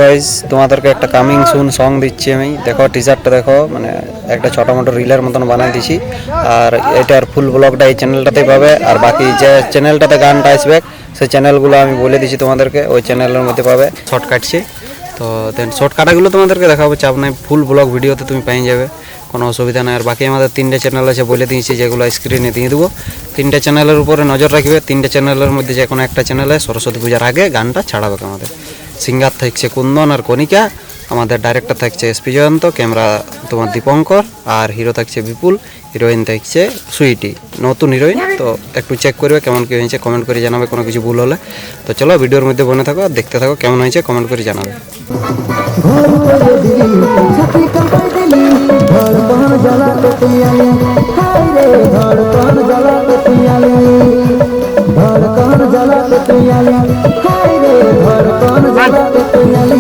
Guys, তোমাদেরকে একটা coming soon song দিচ্ছি আমি। দেখো টিজারটা দেখো, মানে একটা ছোটো মোটো রিলের মতন বানিয়ে দিছি। আর এটার ফুল ব্লগটা এই চ্যানেলটাতেই পাবে। আর বাকি যে চ্যানেলটাতে গানটা আসবে সেই চ্যানেলগুলো আমি বলে দিচ্ছি তোমাদেরকে, ওই চ্যানেলের মধ্যে পাবে। শর্ট কাটছি তো দেন শর্ট কাটাগুলো তোমাদেরকে দেখাবো, চাপ নাই। ফুল ব্লগ ভিডিওতে তুমি পেয়ে যাবে, কোনো অসুবিধা নেই। আর বাকি আমাদের 3টে চ্যানেল আছে বলে দিয়েছি, যেগুলো স্ক্রিনে দিয়ে দেবো। 3টে চ্যানেলের উপরে নজর রাখবে। 3টে চ্যানেলের মধ্যে যে কোনো একটা চ্যানেলে সরস্বতী পূজার আগে গানটা ছাড়াবে আমাদের। সিঙ্গার থাকছে কুন্দন আর কণিকা, আমাদের ডাইরেক্টর থাকছে এসপি জয়ন্ত, ক্যামেরা তোমার দীপঙ্কর, আর হিরো থাকছে বিপুল, হিরোইন থাকছে সুইটি, নতুন হিরোইন। তো একটু চেক করবে কেমন কী হয়েছে, কমেন্ট করে জানাবে কোনো কিছু ভুল হলে। তো চলো ভিডিওর মধ্যে বনে থাকো, দেখতে থাকো কেমন হয়েছে, কমেন্ট করে জানাবে। धड़कन जला के तुयाली हाय रे धड़कन जला के तुयाली